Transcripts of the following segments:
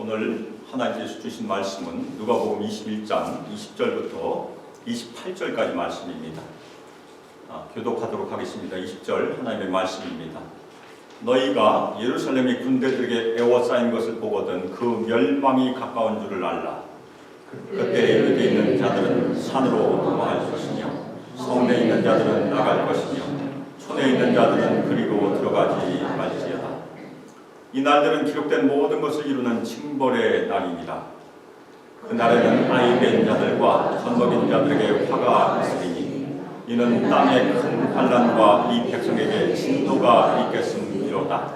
오늘 하나님께서 주신 말씀은 누가복음 21장 20절부터 28절까지 말씀입니다. 교독하도록 하겠습니다. 20절 하나님의 말씀입니다. 너희가 예루살렘의 군대들에게 에워싸인 것을 보거든 그 멸망이 가까운 줄을 알라. 그때 여기 있는 자들은 산으로 도망할 것이며 성내에 있는 자들은 나갈 것이며 촌에 있는 자들은 그리로 들어가지 말지어다. 이 날들은 기록된 모든 것을 이루는 징벌의 날입니다. 그날에는 아이 된 자들과 젖먹인 자들에게 화가 있으리니 이는 땅에 큰 환난과 이 백성에게 진노가 있겠음이로다.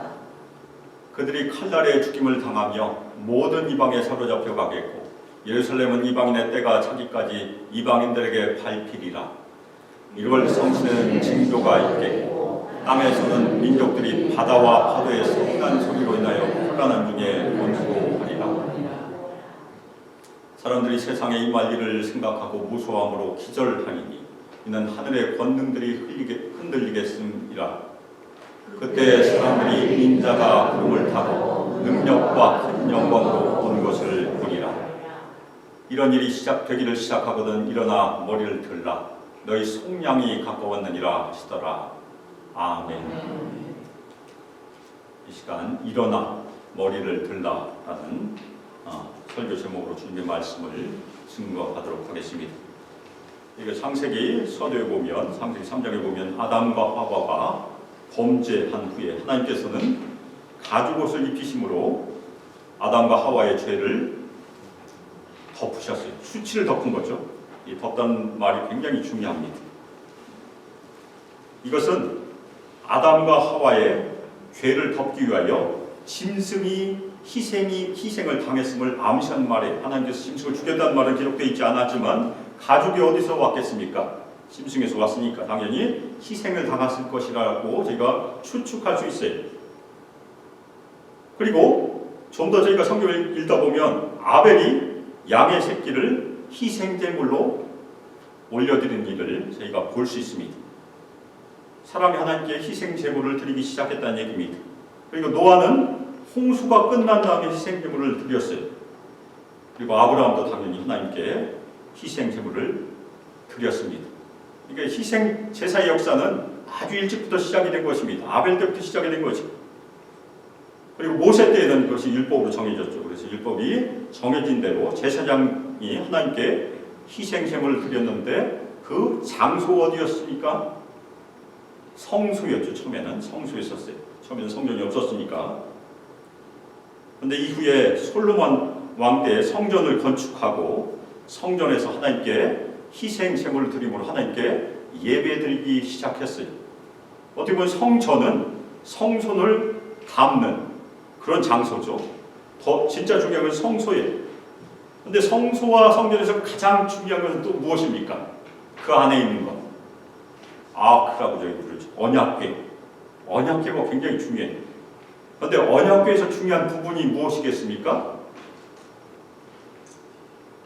그들이 칼날에 죽임을 당하며 모든 이방에 사로잡혀 가겠고 예루살렘은 이방인의 때가 차기까지 이방인들에게 밟히리라. 1월 성신에는 징조가 있겠고 땅에서는 민족들이 바다와 파도의 성난 소리로 인하여 혼란한 중에 곤고하리라. 사람들이 세상에 임할 일을 생각하고 무서워함으로 기절하리니 이는 하늘의 권능들이 흔들리겠음이라. 그때 사람들이 인자가 구름을 타고 능력과 큰 영광으로 오는 것을 보리라. 이런 일이 시작되기를 시작하거든 일어나 머리를 들라. 너희 속량이 가까웠느니라 하시더라. 아멘. 이 시간 일어나 머리를 들라라는 설교 제목으로 주님의 말씀을 증거하도록 하겠습니다. 이거 창세기 서두에 보면 창세기 3장에 보면 아담과 하와가 범죄한 후에 하나님께서는 가죽옷을 입히심으로 아담과 하와의 죄를 덮으셨어요. 수치를 덮은 거죠. 이 덮다는 말이 굉장히 중요합니다. 이것은 아담과 하와의 죄를 덮기 위하여 짐승이 희생을 당했음을 암시한 말에 하나님께서 짐승을 죽였다는 말은 기록되어 있지 않았지만 가죽이 어디서 왔겠습니까? 짐승에서 왔으니까 당연히 희생을 당했을 것이라고 저희가 추측할 수 있어요. 그리고 좀 더 저희가 성경을 읽다 보면 아벨이 양의 새끼를 희생제물로 올려드린 일을 저희가 볼 수 있습니다. 사람이 하나님께 희생제물을 드리기 시작했다는 얘기입니다. 그리고 노아는 홍수가 끝난 다음에 희생제물을 드렸어요. 그리고 아브라함도 당연히 하나님께 희생제물을 드렸습니다. 그러니까 희생 제사의 역사는 아주 일찍부터 시작이 된 것입니다. 아벨 때부터 시작이 된 거죠. 그리고 모세 때에는 그것이 율법으로 정해졌죠. 그래서 율법이 정해진 대로 제사장이 하나님께 희생제물을 드렸는데 그 장소 어디였습니까? 성소였죠. 처음에는 성소에 있었어요. 처음에는 성전이 없었으니까. 그런데 이후에 솔로몬 왕 때 성전을 건축하고 성전에서 하나님께 희생제물을 드림으로 하나님께 예배드리기 시작했어요. 어떻게 보면 성전은 성손을 담는 그런 장소죠. 더 진짜 중요한 건 성소예요. 그런데 성소와 성전에서 가장 중요한 것은 또 무엇입니까? 그 안에 있는 것. 아크라고 저희 부르죠. 언약궤. 언약궤가 굉장히 중요해요. 그런데 언약궤에서 중요한 부분이 무엇이겠습니까?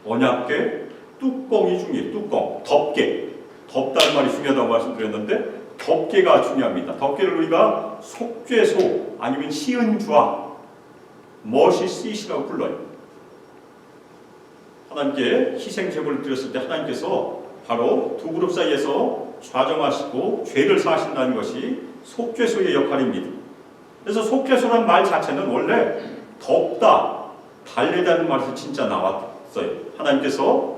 언약궤 뚜껑이 중요해요. 뚜껑. 덮개. 덮다는 말이 중요하다고 말씀드렸는데 덮개가 중요합니다. 덮개를 우리가 속죄소 아니면 시은좌 머시시라고 불러요. 하나님께 희생제물을 드렸을 때 하나님께서 바로 두 그룹 사이에서 좌정하시고 죄를 사하신다는 것이 속죄소의 역할입니다. 그래서 속죄소라는 말 자체는 원래 덮다, 달래다는 말에서 진짜 나왔어요. 하나님께서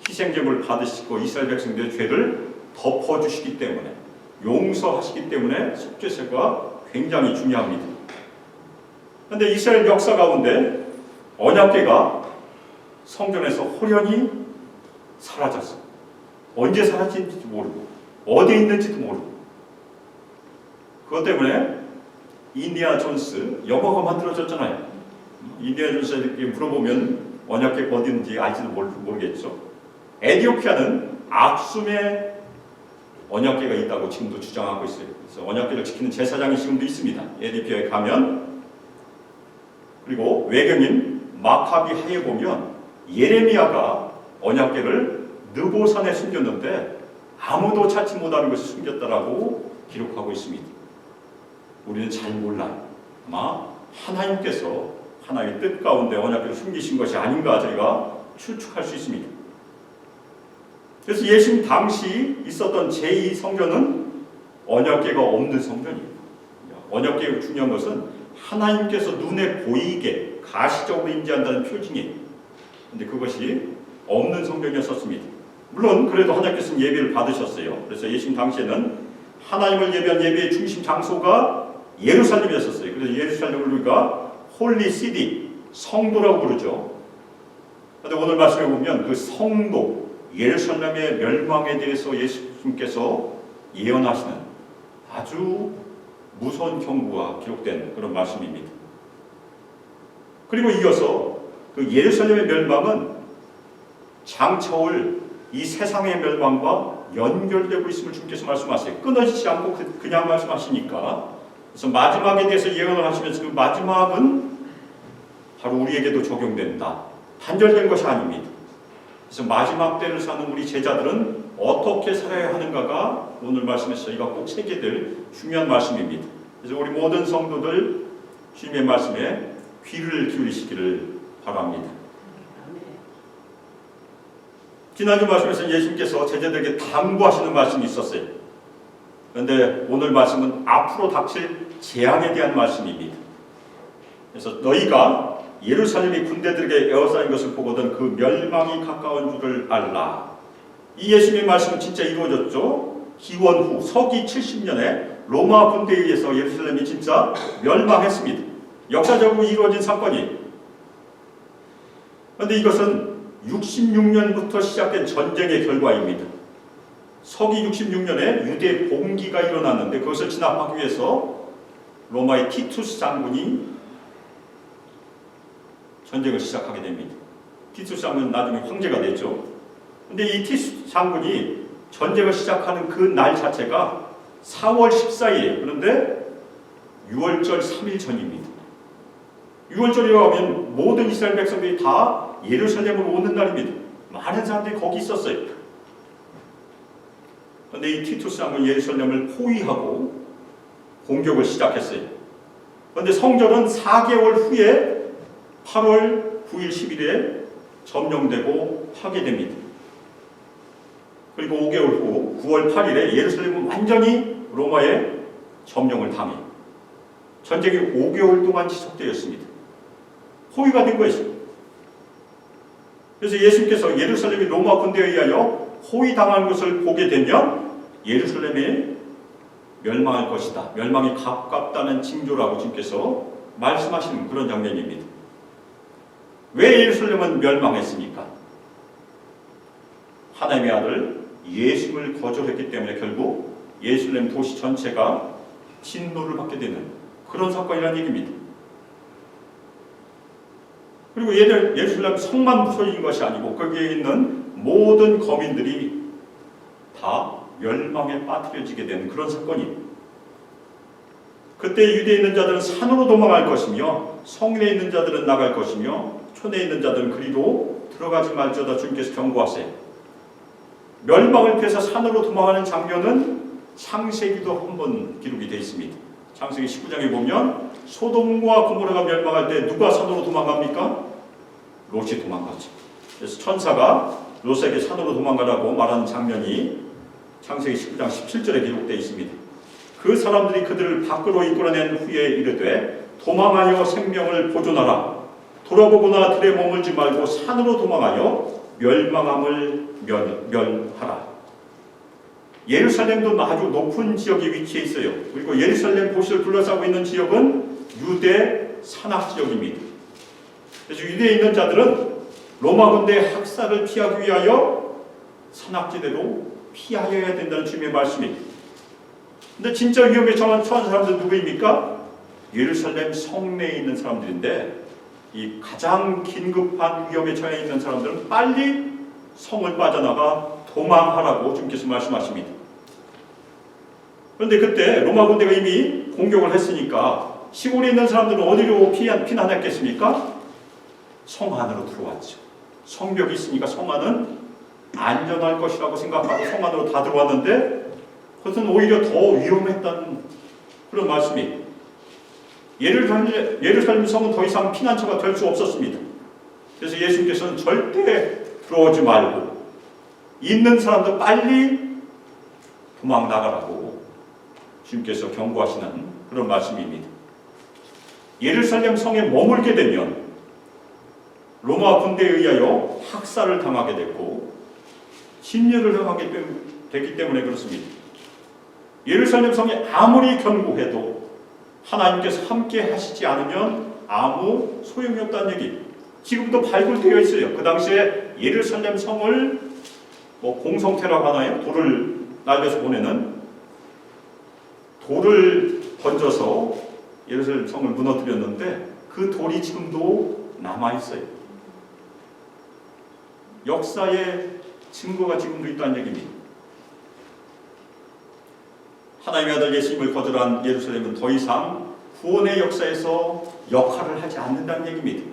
희생제물을 받으시고 이스라엘 백성들의 죄를 덮어주시기 때문에 용서하시기 때문에 속죄소가 굉장히 중요합니다. 그런데 이스라엘 역사 가운데 언약궤가 성전에서 호련히 사라졌어요. 언제 사라진지도 모르고 어디에 있는지도 모르고 그것 때문에 인디아나 존스 영화가 만들어졌잖아요. 인디아나 존스에게 물어보면 언약궤가 어디 있는지 알지도 모르겠죠. 에티오피아는 악숨에 언약궤가 있다고 지금도 주장하고 있어요. 그래서 언약궤를 지키는 제사장이 지금도 있습니다. 에티오피아에 가면. 그리고 외경인 마카비 하에 보면 예레미야가 언약궤를 느보산에 숨겼는데 아무도 찾지 못하는 것이 숨겼다라고 기록하고 있습니다. 우리는 잘 몰라요. 아마 하나님께서 하나님의 뜻 가운데 언약궤를 숨기신 것이 아닌가 저희가 추측할 수 있습니다. 그래서 예수님 당시 있었던 제2 성전은 언약궤가 없는 성전이에요. 언약궤의 중요한 것은 하나님께서 눈에 보이게 가시적으로 임재한다는 표징이에요. 그런데 그것이 없는 성전이었습니다. 물론 그래도 하나님께서는 예배를 받으셨어요. 그래서 예수님 당시에는 하나님을 예배한 예배의 중심 장소가 예루살렘이었어요. 그래서 예루살렘을 우리가 홀리 시티, 성도라고 부르죠. 그런데 오늘 말씀에 보면 그 성도, 예루살렘의 멸망에 대해서 예수님께서 예언하시는 아주 무서운 경고가 기록된 그런 말씀입니다. 그리고 이어서 그 예루살렘의 멸망은 장차올 이 세상의 멸망과 연결되고 있음을 주님께서 말씀하세요. 끊어지지 않고 그냥 말씀하시니까. 그래서 마지막에 대해서 예언을 하시면서 그 마지막은 바로 우리에게도 적용된다. 단절된 것이 아닙니다. 그래서 마지막 때를 사는 우리 제자들은 어떻게 살아야 하는가가 오늘 말씀에서 저희가 꼭 새겨야 될 중요한 말씀입니다. 그래서 우리 모든 성도들 주님의 말씀에 귀를 기울이시기를 바랍니다. 지난주 말씀에서 예수님께서 제자들에게 당부하시는 말씀이 있었어요. 그런데 오늘 말씀은 앞으로 닥칠 재앙에 대한 말씀입니다. 그래서 너희가 예루살렘이 군대들에게 에워싸인 것을 보거든 그 멸망이 가까운 줄을 알라. 이 예수님의 말씀은 진짜 이루어졌죠. 기원 후 서기 70년에 로마 군대에 의해서 예루살렘이 진짜 멸망했습니다. 역사적으로 이루어진 사건이에요. 그런데 이것은 66년부터 시작된 전쟁의 결과입니다. 서기 66년에 유대 봉기가 일어났는데 그것을 진압하기 위해서 로마의 티투스 장군이 전쟁을 시작하게 됩니다. 티투스 장군은 나중에 황제가 됐죠. 그런데 이 티투스 장군이 전쟁을 시작하는 그 날 자체가 4월 14일이에요. 그런데 6월절 3일 전입니다. 6월절이라고 하면 모든 이스라엘 백성들이 다 예루살렘으로 오는 날입니다. 많은 사람들이 거기 있었어요. 그런데 이 티투스 장군이 예루살렘을 포위하고 공격을 시작했어요. 그런데 성전은 4개월 후에 8월 9일 10일에 점령되고 파괴됩니다. 그리고 5개월 후 9월 8일에 예루살렘은 완전히 로마의 점령을 당해요. 전쟁이 5개월 동안 지속되었습니다. 포위가 된 것이죠. 그래서 예수님께서 예루살렘이 로마 군대에 의하여 포위당한 것을 보게 되면 예루살렘이 멸망할 것이다. 멸망이 가깝다는 징조라고 주님께서 말씀하시는 그런 장면입니다. 왜 예루살렘은 멸망했습니까? 하나님의 아들 예수님을 거절했기 때문에 결국 예루살렘 도시 전체가 진노를 받게 되는 그런 사건이라는 얘기입니다. 그리고 예루살렘 성만 부서진 것이 아니고 거기에 있는 모든 거민들이 다 멸망에 빠뜨려지게 되는 그런 사건이에요. 그때 유대에 있는 자들은 산으로 도망할 것이며 성에 있는 자들은 나갈 것이며 촌에 있는 자들은 그리로 들어가지 말지어다 주님께서 경고하세요. 멸망을 피해서 산으로 도망하는 장면은 창세기도 한 번 기록이 되어 있습니다. 창세기 19장에 보면 소돔과 고모라가 멸망할 때 누가 산으로 도망갑니까? 롯이 도망갔죠. 그래서 천사가 롯에게 산으로 도망가라고 말하는 장면이 창세기 19장 17절에 기록되어 있습니다. 그 사람들이 그들을 밖으로 이끌어낸 후에 이르되 도망하여 생명을 보존하라. 돌아보거나 들에 머물지 말고 산으로 도망하여 멸망함을 멸하라. 예루살렘도 아주 높은 지역에 위치해 있어요. 그리고 예루살렘 도시를 둘러싸고 있는 지역은 유대 산악 지역입니다. 그래서 유대에 있는 자들은 로마 군대의 학살을 피하기 위하여 산악지대로 피하여야 된다는 주님의 말씀입니다. 근데 진짜 위험에 처한 사람들은 누구입니까? 예루살렘 성내에 있는 사람들인데 이 가장 긴급한 위험에 처해 있는 사람들은 빨리 성을 빠져나가 도망하라고 주님께서 말씀하십니다. 그런데 그때 로마 군대가 이미 공격을 했으니까 시골에 있는 사람들은 어디로 피난했겠습니까? 성 안으로 들어왔죠. 성벽이 있으니까 성 안은 안전할 것이라고 생각하고 성 안으로 다 들어왔는데 그것은 오히려 더 위험했다는 그런 말씀이에요. 예루살렘 성은 더 이상 피난처가 될 수 없었습니다. 그래서 예수님께서는 절대 들어오지 말고 있는 사람도 빨리 도망 나가라고 주님께서 경고하시는 그런 말씀입니다. 예루살렘 성에 머물게 되면 로마 군대에 의하여 학살을 당하게 됐고 침략을 당하게 되기 때문에 그렇습니다. 예루살렘 성에 아무리 견고해도 하나님께서 함께 하시지 않으면 아무 소용이 없다는 얘기. 지금도 발굴되어 있어요. 그 당시에 예루살렘 성을 공성태라고 하나요? 돌을 날려서 보내는, 돌을 던져서 예루살렘 성을 무너뜨렸는데 그 돌이 지금도 남아있어요. 역사의 증거가 지금도 있다는 얘기입니다. 하나님의 아들 예수님을 거절한 예루살렘은 더 이상 구원의 역사에서 역할을 하지 않는다는 얘기입니다.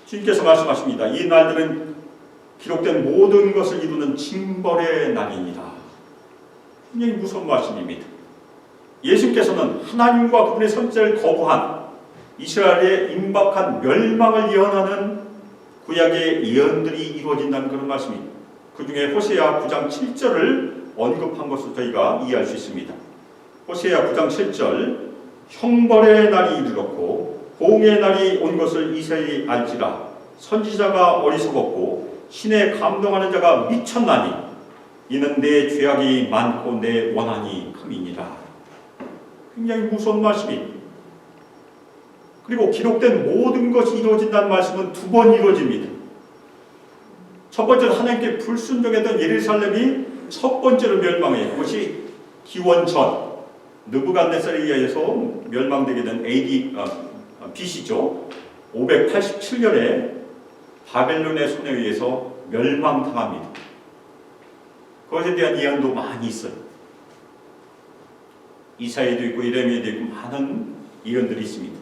주님께서 말씀하십니다. 이 날들은 기록된 모든 것을 이루는 징벌의 날입니다. 굉장히 무서운 말씀입니다. 예수님께서는 하나님과 그분의 선지자를 거부한 이스라엘의 임박한 멸망을 예언하는 구약의 예언들이 이루어진다는 그런 말씀입니다. 그 중에 호세아 9장 7절을 언급한 것으로 저희가 이해할 수 있습니다. 호세아 9장 7절, 형벌의 날이 이르렀고 보응의 날이 온 것을 이스라엘이 알지라. 선지자가 어리석었고 신에 감동하는 자가 미쳤나니 이는 내 죄악이 많고 내 원한이 큼이니라. 굉장히 무서운 말씀입니다. 그리고 기록된 모든 것이 이루어진다는 말씀은 두 번 이루어집니다. 첫 번째는 하나님께 불순종했던 예루살렘이 첫 번째로 멸망해요. 그것이 기원 전 느부갓네살에 의해서 멸망되게 된 BC죠. 587년에 바벨론의 손에 의해서 멸망당합니다. 그것에 대한 예언도 많이 있어요. 이사야도 있고 예레미야도 있고 많은 예언들이 있습니다.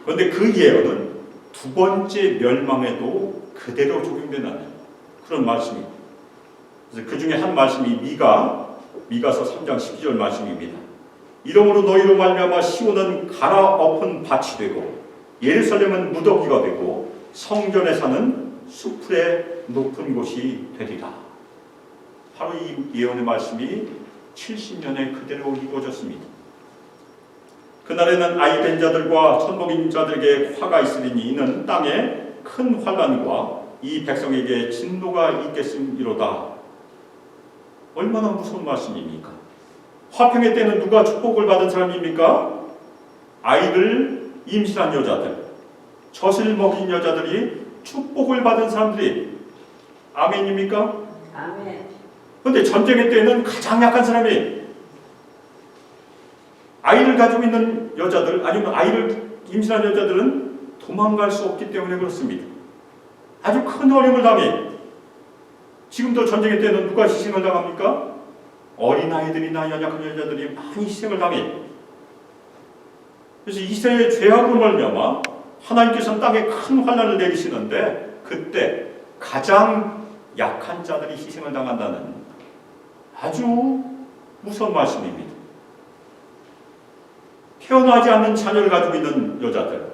그런데 그 예언은 두 번째 멸망에도 그대로 적용되는 그런 말씀입니다. 그래서 그 중에 한 말씀이 미가서 3장 12절 말씀입니다. 이러므로 너희로 말미암아 시온은 갈아엎은 밭이 되고 예루살렘은 무더기가 되고 성전에 사는 수풀의 높은 곳이 되리라. 바로 이 예언의 말씀이 70년에 그대로 이루어졌습니다. 그날에는 아이된 자들과 천복인 자들에게 화가 있으리니 이는 땅에 큰 환난과 이 백성에게 진노가 있겠음이로다. 얼마나 무서운 말씀입니까? 화평의 때는 누가 축복을 받은 사람입니까? 아이를 임신한 여자들, 젖을 먹인 여자들이 축복을 받은 사람들이. 아멘입니까? 아멘. 그런데 전쟁의 때는 가장 약한 사람이, 아이를 가지고 있는 여자들 아니면 아이를 임신한 여자들은 도망갈 수 없기 때문에 그렇습니다. 아주 큰 어려움을 당해. 지금도 전쟁의 때는 누가 희생을 당합니까? 어린아이들이나 연약한 여자들이 많이 희생을 당해. 그래서 이스라엘의 죄악으로 말미암아 하나님께서는 땅에 큰 환난을 내리시는데 그때 가장 약한 자들이 희생을 당한다는 아주 무서운 말씀입니다. 태어나지 않는 자녀를 가지고 있는 여자들,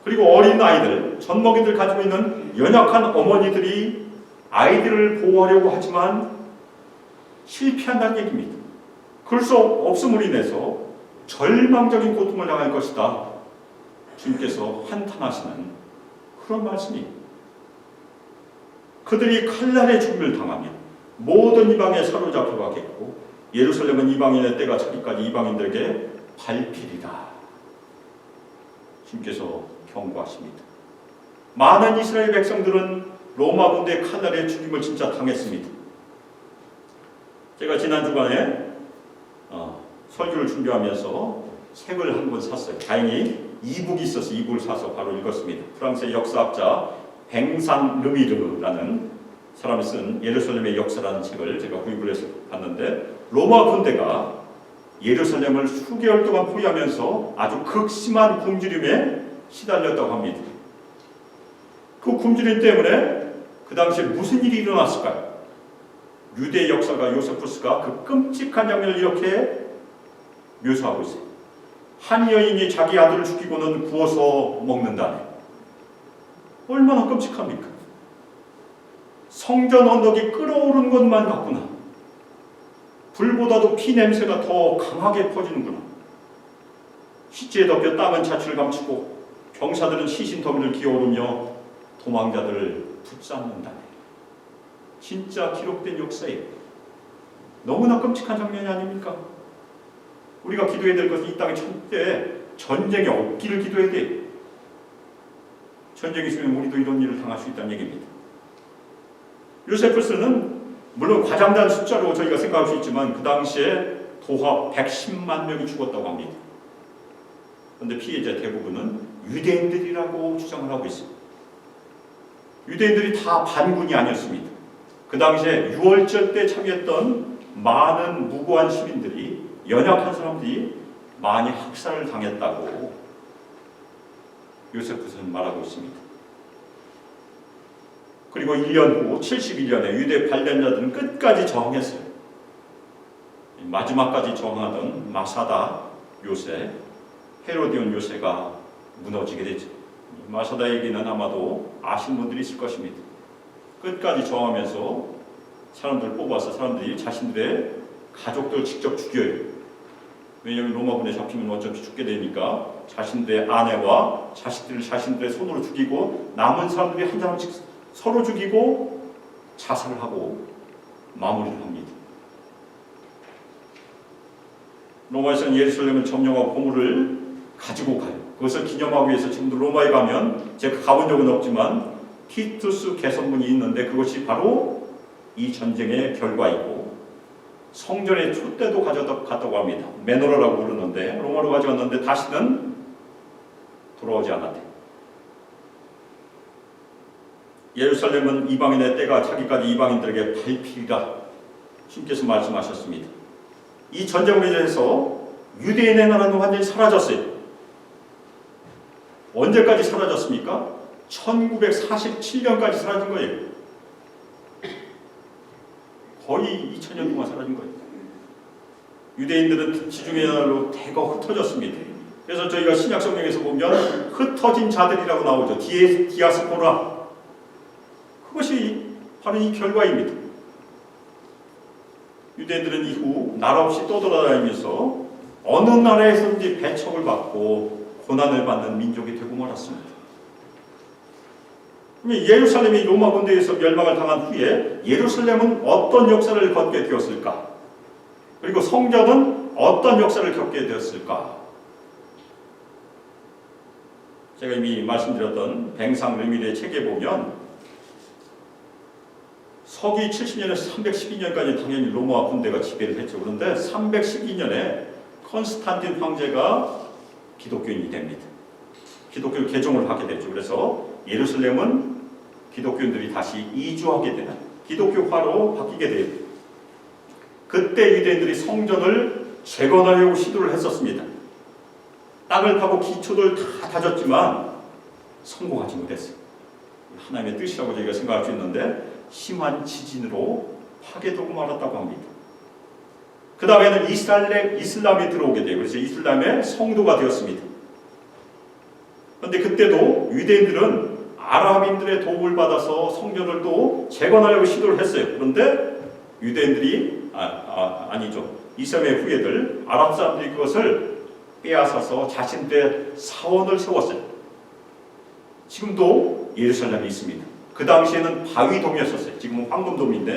그리고 어린 아이들, 젖먹이들 가지고 있는 연약한 어머니들이 아이들을 보호하려고 하지만 실패한다는 얘기입니다. 그럴 수 없음으로 인해서 절망적인 고통을 당할 것이다. 주님께서 한탄하시는 그런 말씀입니다. 그들이 칼날의 죽음을 당하며 모든 이방에 사로잡혀가겠고 예루살렘은 이방인의 때가 차기까지 이방인들에게 밟히리라. 주님께서 경고하십니다. 많은 이스라엘 백성들은 로마 군대 칼날의 죽임을 진짜 당했습니다. 제가 지난 주간에 설교를 준비하면서 책을 한 권 샀어요. 다행히 이북이 있어서 이북을 사서 바로 읽었습니다. 프랑스의 역사학자 뱅상 르미르라는 사람이 쓴 예루살렘의 역사라는 책을 제가 구입을 해서 봤는데, 로마 군대가 예루살렘을 수개월 동안 포위하면서 아주 극심한 굶주림에 시달렸다고 합니다. 그 굶주림 때문에 그 당시에 무슨 일이 일어났을까요? 유대 역사가 요세푸스가 그 끔찍한 장면을 이렇게 묘사하고 있어요. 한 여인이 자기 아들을 죽이고는 구워서 먹는다네. 얼마나 끔찍합니까? 성전 언덕이 끓어오른 것만 같구나. 불보다도 피 냄새가 더 강하게 퍼지는구나. 시체에 덮여 땀은 자취를 감추고 병사들은 시신 더미를 기어오르며 도망자들을 붙잡는다네. 진짜 기록된 역사예요. 너무나 끔찍한 장면이 아닙니까? 우리가 기도해야 될 것은 이 땅에 절대 전쟁이 없기를 기도해야 돼요. 전쟁이 있으면 우리도 이런 일을 당할 수 있다는 얘기입니다. 요세푸스는 물론 과장된 숫자로 저희가 생각할 수 있지만 그 당시에 도합 110만 명이 죽었다고 합니다. 그런데 피해자 대부분은 유대인들이라고 주장을 하고 있습니다. 유대인들이 다 반군이 아니었습니다. 그 당시에 유월절 때 참여했던 많은 무고한 시민들이, 연약한 사람들이 많이 학살을 당했다고 요세푸스는 말하고 있습니다. 그리고 1년 후 71년에 유대 관련자들은 끝까지 저항했어요. 마지막까지 저항하던 마사다 요새, 헤로디온 요새가 무너지게 되죠. 마사다 얘기는 아마도 아시는 분들이 있을 것입니다. 끝까지 저항하면서 사람들을 뽑아서 사람들이 자신들의 가족들을 직접 죽여요. 왜냐하면 로마군에 잡히면 어차피 죽게 되니까 자신들의 아내와 자식들을 자신들의 손으로 죽이고 남은 사람들이 한 사람씩 서로 죽이고 자살을 하고 마무리를 합니다. 로마에서는 예루살렘을 점령하고 보물을 가지고 가요. 그것을 기념하기 위해서 지금도 로마에 가면 제가 가본 적은 없지만 티투스 개선문이 있는데 그것이 바로 이 전쟁의 결과이고 성전의 촛대도 가져갔다고 합니다. 메노라라고 부르는데 로마로 가져갔는데 다시는 돌아오지 않았대요. 예루살렘은 이방인의 때가 자기까지 이방인들에게 밟히리라 주님께서 말씀하셨습니다. 이 전쟁으로 인해서 유대인의 나라는 완전히 사라졌어요. 언제까지 사라졌습니까? 1947년까지 사라진 거예요. 거의 2000년 동안 사라진 거예요. 유대인들은 지중해 나라로 대거 흩어졌습니다. 그래서 저희가 신약 성경에서 보면 흩어진 자들이라고 나오죠. 디아스포라. 그것이 바로 이 결과입니다. 유대인들은 이후 나라 없이 떠돌아다니면서 어느 나라에서든지 배척을 받고 고난을 받는 민족이 되고 말았습니다. 그러면 예루살렘이 로마 군대에서 멸망을 당한 후에 예루살렘은 어떤 역사를 겪게 되었을까? 그리고 성전은 어떤 역사를 겪게 되었을까? 제가 이미 말씀드렸던 뱅상 르밀의 책에 보면 서기 70년에서 312년까지 당연히 로마 군대가 지배를 했죠. 그런데 312년에 컨스탄틴 황제가 기독교인이 됩니다. 기독교 개종을 하게 되죠. 그래서 예루살렘은 기독교인들이 다시 이주하게 되는 기독교화로 바뀌게 돼요. 그때 유대인들이 성전을 재건하려고 시도를 했었습니다. 땅을 파고 기초를 다 다졌지만 성공하지 못했어요. 하나님의 뜻이라고 저희가 생각할 수 있는데 심한 지진으로 파괴되고 말았다고 합니다. 그 다음에는 이슬람이 들어오게 돼요. 그래서 이슬람의 성도가 되었습니다. 그런데 그때도 유대인들은 아랍인들의 도움을 받아서 성전을 또 재건하려고 시도를 했어요. 그런데 유대인들이 아니죠. 이슬람의 후예들 아랍 사람들이 그것을 빼앗아서 자신들의 사원을 세웠어요. 지금도 예루살렘에 있습니다. 그 당시에는 바위돔이었었어요. 지금은 황금돔인데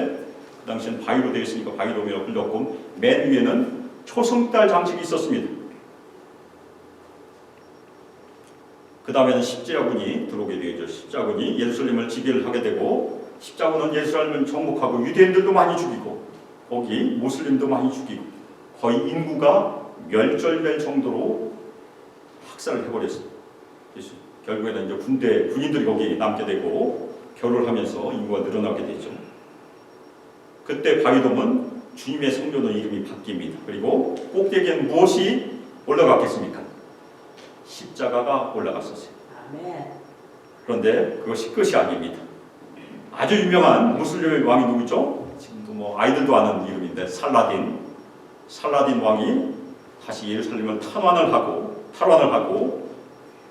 그 당시에는 바위로 되어 있으니까 바위돔이라고 불렸고 맨 위에는 초승달 장식이 있었습니다. 그 다음에는 십자군이 들어오게 되죠. 십자군이 예루살렘을 지배를 하게 되고 십자군은 예루살렘을 정복하고 유대인들도 많이 죽이고 거기 모슬림도 많이 죽이고 거의 인구가 멸절될 정도로 학살을 해버렸어요. 그래서 결국에는 이제 군인들이 거기 남게 되고 결혼을 하면서 인구가 늘어나게 되죠. 그때 바위돔은 주님의 성전의 이름이 바뀝니다. 그리고 꼭대기에는 무엇이 올라갔겠습니까? 십자가가 올라갔었어요. 그런데 그것이 끝이 아닙니다. 아주 유명한 무슬림의 왕이 누구죠? 지금도 뭐 아이들도 아는 이름인데 살라딘 왕이 다시 예루살렘을 탈환을 하고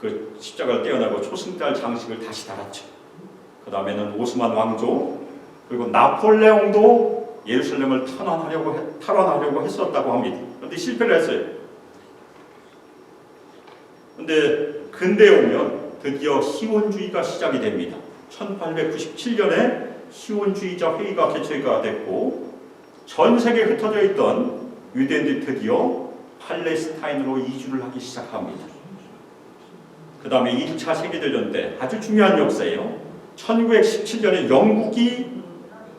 그 십자가를 떼어내고 초승달 장식을 다시 달았죠. 그 다음에는 오스만 왕조 그리고 나폴레옹도 예루살렘을 탈환하려고 했었다고 합니다. 그런데 실패를 했어요. 그런데 근대에 오면 드디어 시온주의가 시작이 됩니다. 1897년에 시온주의자 회의가 개최가 됐고 전 세계에 흩어져 있던 유대인들이 드디어 팔레스타인으로 이주를 하기 시작합니다. 그 다음에 2차 세계대전 때 아주 중요한 역사예요. 1917년에 영국이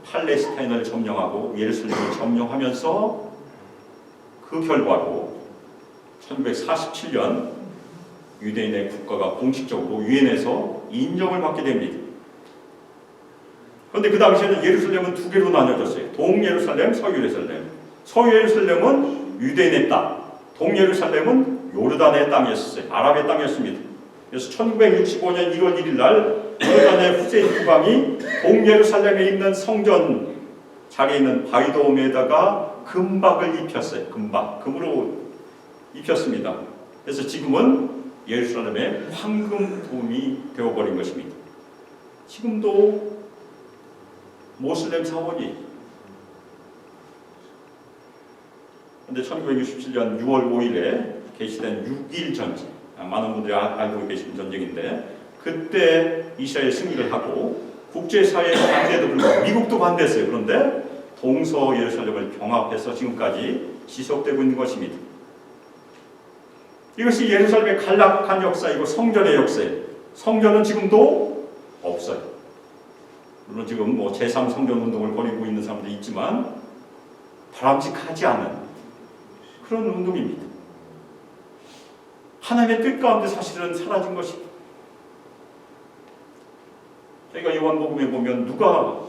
팔레스타인을 점령하고 예루살렘을 점령하면서 그 결과로 1947년 유대인의 국가가 공식적으로 유엔에서 인정을 받게 됩니다. 그런데 그 당시에는 예루살렘은 두 개로 나뉘어졌어요. 동예루살렘, 서유예루살렘. 서유예루살렘은 유대인의 땅, 동예루살렘은 요르단의 땅이었어요. 아랍의 땅이었습니다. 그래서 1965년 1월 1일 날 요르단의 후세인 국왕이 동예루살렘에 있는 성전 자리에 있는 바위돔에다가 금박을 입혔어요. 금으로 입혔습니다. 그래서 지금은 예루살렘의 황금돔이 되어버린 것입니다. 지금도 모슬렘 사원이 그런데 1967년 6월 5일에 개시된 6.1 전쟁, 많은 분들이 알고 계신 전쟁인데 그때 이스라엘 승리를 하고 국제사회의 반대도 불구하고 미국도 반대했어요. 그런데 동서 예루살렘을 병합해서 지금까지 지속되고 있는 것입니다. 이것이 예루살렘의 간략한 역사이고 성전의 역사예요. 성전은 지금도 없어요. 물론 지금 제3성전 운동을 벌이고 있는 사람들이 있지만 바람직하지 않은 그런 운동입니다. 하나님의 뜻 가운데 사실은 사라진 것입니다. 저희가 요한복음에 보면 누가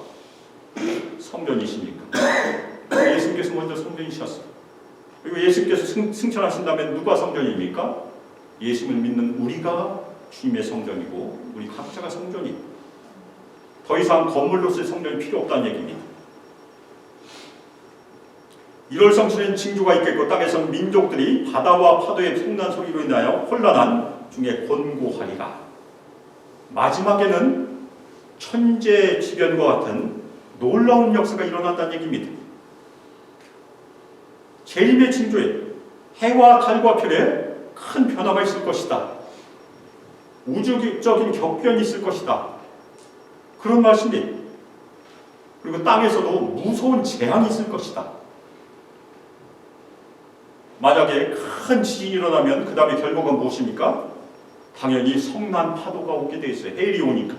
성전이십니까? 예수님께서 먼저 성전이셨어요. 그리고 예수님께서 승천하신 다음에 누가 성전입니까? 예수님을 믿는 우리가 주님의 성전이고 우리 각자가 성전이고 더 이상 건물로서의 성전이 필요 없다는 얘기입니다. 1월 성실엔 징조가 있겠고 땅에선 민족들이 바다와 파도의 풍난 소리로 인하여 혼란한 중에 곤고하리라. 마지막에는 천재지변과 같은 놀라운 역사가 일어난다는 얘기입니다. 재림의 징조에 해와 달과 별에 큰 변화가 있을 것이다. 우주적인 격변이 있을 것이다. 그런 말씀이 그리고 땅에서도 무서운 재앙이 있을 것이다. 만약에 큰 지진이 일어나면 그 다음에 결과가 무엇입니까? 당연히 성난 파도가 오게 돼 있어요. 해일이 오니까.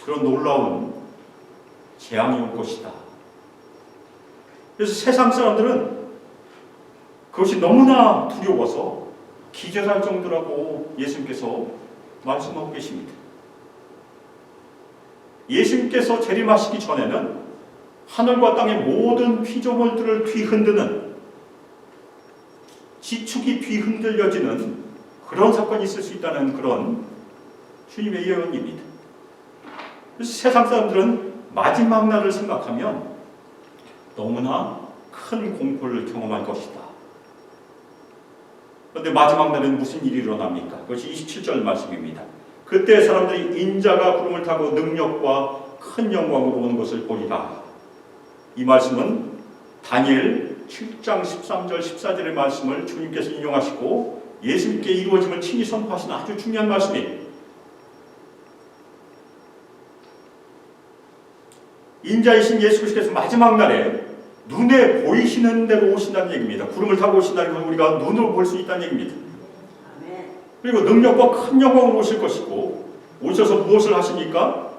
그런 놀라운 재앙이 올 것이다. 그래서 세상 사람들은 그것이 너무나 두려워서 기절할 정도라고 예수님께서 말씀하고 계십니다. 예수님께서 재림하시기 전에는 하늘과 땅의 모든 피조물들을 뒤흔드는 지축이 뒤흔들려지는 그런 사건이 있을 수 있다는 그런 주님의 예언입니다. 그래서 세상 사람들은 마지막 날을 생각하면 너무나 큰 공포를 경험할 것이다. 그런데 마지막 날에는 무슨 일이 일어납니까? 그것이 27절 말씀입니다. 그때 사람들이 인자가 구름을 타고 능력과 큰 영광으로 오는 것을 보리라. 이 말씀은 다니엘 7장 13절 14절의 말씀을 주님께서 인용하시고 예수님께 이루어짐을 친히 선포하신 아주 중요한 말씀이에요. 인자이신 예수 그리스도께서 마지막 날에 눈에 보이시는 대로 오신다는 얘기입니다. 구름을 타고 오신다는 건 우리가 눈으로 볼 수 있다는 얘기입니다. 그리고 능력과 큰 영광으로 오실 것이고 오셔서 무엇을 하십니까?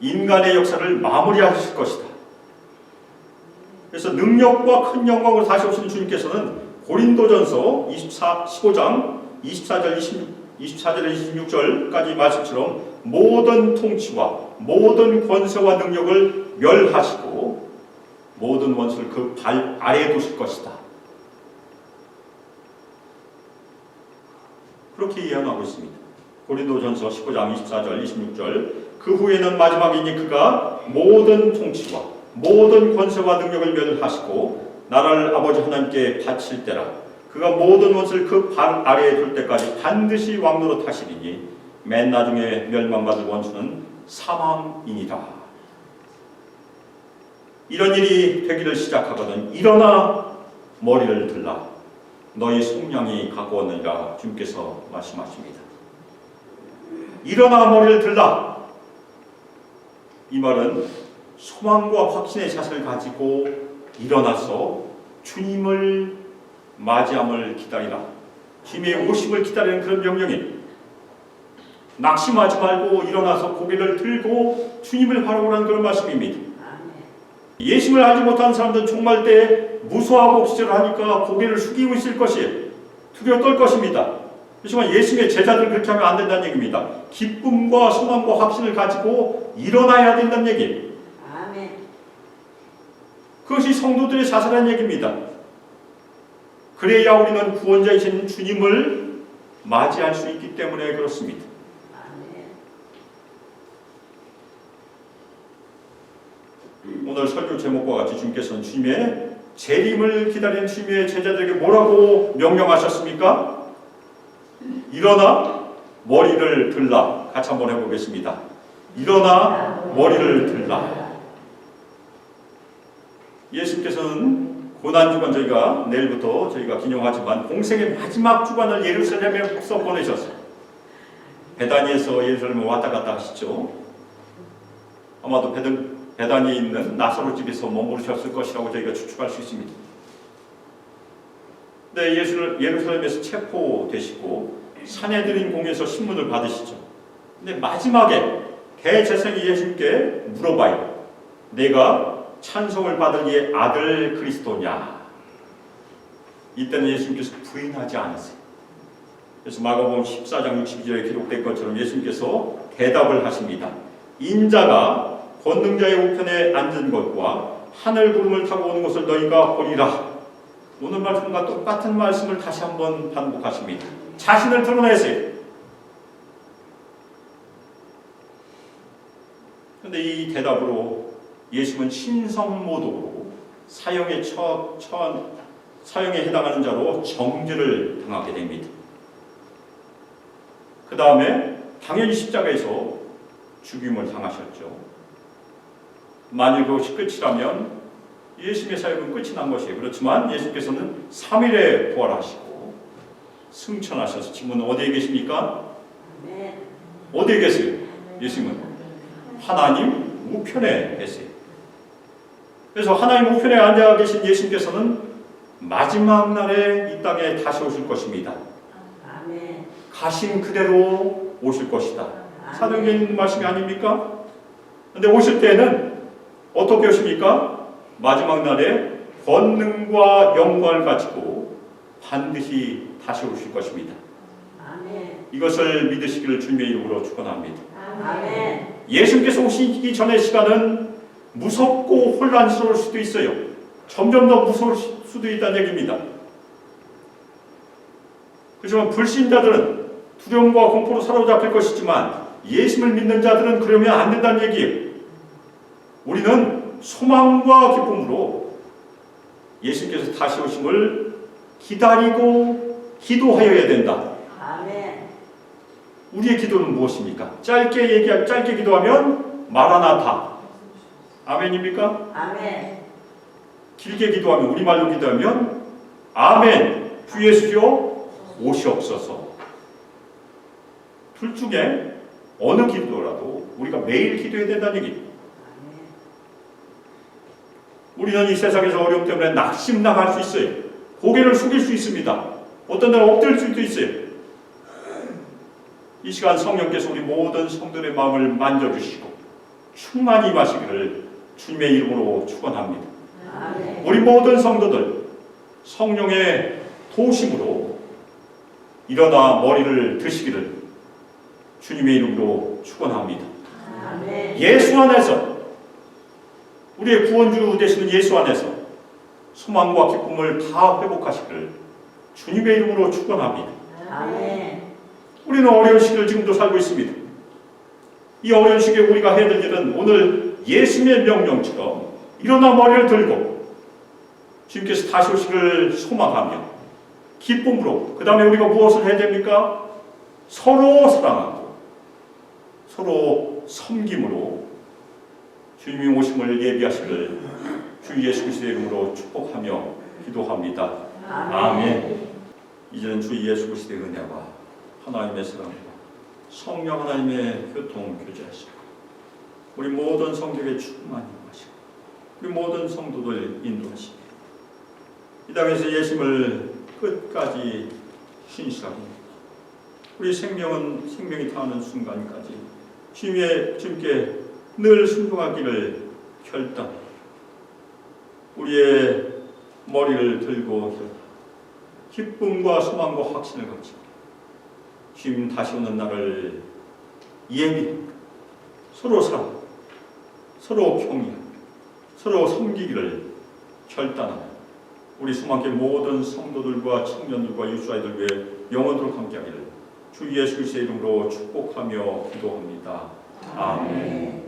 인간의 역사를 마무리하실 것이다. 그래서 능력과 큰 영광으로 다시 오신 주님께서는 고린도전서 15장 24절에 26절까지 말씀처럼 모든 통치와 모든 권세와 능력을 멸하시고 모든 원수를 그 발 아래에 두실 것이다. 그렇게 예언하고 있습니다. 고린도전서 15장 24절 26절 그 후에는 마지막이니 그가 모든 통치와 모든 권세와 능력을 멸하시고 나라를 아버지 하나님께 바칠 때라. 그가 모든 것을 그 발 아래에 둘 때까지 반드시 왕노로 타시리니 맨 나중에 멸망받을 원수는 사망이니라. 이런 일이 되기를 시작하거든 일어나 머리를 들라. 너희 속량이 가까웠느니라. 주님께서 말씀하십니다. 일어나 머리를 들라. 이 말은 소망과 확신의 자세를 가지고 일어나서 주님을 맞이함을 기다리라. 주님의 오심을 기다리는 그런 명령이 낙심하지 말고 일어나서 고개를 들고 주님을 바라보라는 그런 말씀입니다. 예수를 알지 못한 사람들은 종말 때 무서워하고 기절하니까 고개를 숙이고 있을 것이에요. 두려워 떨 것입니다. 그렇지만 예수님의 제자들은 그렇게 하면 안 된다는 얘기입니다. 기쁨과 소망과 확신을 가지고 일어나야 된다는 얘기예요. 아멘. 그것이 성도들의 자세라는 얘기입니다. 그래야 우리는 구원자이신 주님을 맞이할 수 있기 때문에 그렇습니다. 오늘 설교 제목과 같이 주님께서는 주님의 재림을 기다리는 주님의 제자들에게 뭐라고 명령하셨습니까? 일어나 머리를 들라. 같이 한번 해보겠습니다. 일어나 머리를 들라. 예수님께서는 고난주간 저희가 내일부터 저희가 기념하지만 공생의 마지막 주간을 예루살렘에서 보내셨어요. 베다니에서 예루살렘에 왔다 갔다 하시죠. 아마도 베다니에 있는 나사로 집에서 머무르셨을 것이라고 저희가 추측할 수 있습니다. 근데 예루살렘에서 체포되시고 산헤드린 공에서 신문을 받으시죠. 근데 마지막에 대제사장이 예수님께 물어봐요. 내가 찬송을 받을 이의 아들 그리스도냐? 이때는 예수님께서 부인하지 않으세요. 그래서 마가복음 14장 62절에 기록된 것처럼 예수님께서 대답을 하십니다. 인자가 권능자의 우편에 앉은 것과 하늘 구름을 타고 오는 것을 너희가 보리라. 오늘 말씀과 똑같은 말씀을 다시 한번 반복하십니다. 자신을 드러내세요. 그런데 이 대답으로 예수님은 신성모독으로 사형에 해당하는 자로 정죄를 당하게 됩니다. 그 다음에 당연히 십자가에서 죽임을 당하셨죠. 만일 그것이 끝이라면 예수님의 사역은 끝이 난 것이에요. 그렇지만 예수께서는 3일에 부활하시고 승천하셔서 지금은 어디에 계십니까? 어디에 계세요? 예수님은 하나님 우편에 계세요. 그래서 하나님 우편에 앉아 계신 예수님께서는 마지막 날에 이 땅에 다시 오실 것입니다. 가신 그대로 오실 것이다. 사도행전에 있는 말씀이 아닙니까? 그런데 오실 때는 어떻게 오십니까? 마지막 날에 권능과 영광을 가지고 반드시 다시 오실 것입니다. 아멘. 이것을 믿으시기를 주님의 이름으로 축원합니다. 아멘. 예수님께서 오시기 전의 시간은 무섭고 혼란스러울 수도 있어요. 점점 더 무서울 수도 있다는 얘기입니다. 그렇지만 불신자들은 두려움과 공포로 사로잡힐 것이지만 예수를 믿는 자들은 그러면 안 된다는 얘기예요. 우리는 소망과 기쁨으로 예수님께서 다시 오심을 기다리고 기도하여야 된다. 아멘. 우리의 기도는 무엇입니까? 짧게 기도하면 마라나타. 아멘입니까? 아멘. 길게 기도하면 우리말로 기도하면 아멘. 주 예수여 오시옵소서. 둘 중에 어느 기도라도 우리가 매일 기도해야 된다는 얘기입니다. 우리는 이 세상에서 어려움 때문에 낙심당할 수 있어요. 고개를 숙일 수 있습니다. 어떤 날은 엎드릴 수도 있어요. 이 시간 성령께서 우리 모든 성도의 마음을 만져주시고 충만히 임하시기를 주님의 이름으로 축원합니다. 우리 모든 성도들 성령의 도우심으로 일어나 머리를 드시기를 주님의 이름으로 축원합니다. 예수 안에서 우리의 구원주 되시는 예수 안에서 소망과 기쁨을 다 회복하시기를 주님의 이름으로 축원합니다. 아멘. 우리는 어려운 시기를 지금도 살고 있습니다. 이 어려운 시기에 우리가 해야 될 일은 오늘 예수님의 명령처럼 일어나 머리를 들고 주님께서 다시 오시기를 소망하며 기쁨으로, 그 다음에 우리가 무엇을 해야 됩니까? 서로 사랑하고 서로 섬김으로 주님이 오심을 예비하시기를 주 예수 그리스도의 이름으로 축복하며 기도합니다. 아멘. 이제는 주 예수 그리스도의 은혜와 하나님의 사랑과 성령 하나님의 교통 교제하시고 우리 모든 성도에게 충만히 하시고 우리 모든 성도들 인도하시고 이 땅에서 예수님을 끝까지 신실하고 우리 생명이 다하는 순간까지 주님께 늘 순종하기를 결단, 우리의 머리를 들고 기쁨과 소망과 확신을 가지고 주님 다시 오는 날을 예비, 서로 사랑, 서로 경외, 서로 섬기기를 결단하는 우리 수많게 모든 성도들과 청년들과 유수아이들 위해 영원토록 함께하기를 주 예수 그리스도의 이름으로 축복하며 기도합니다. 아멘.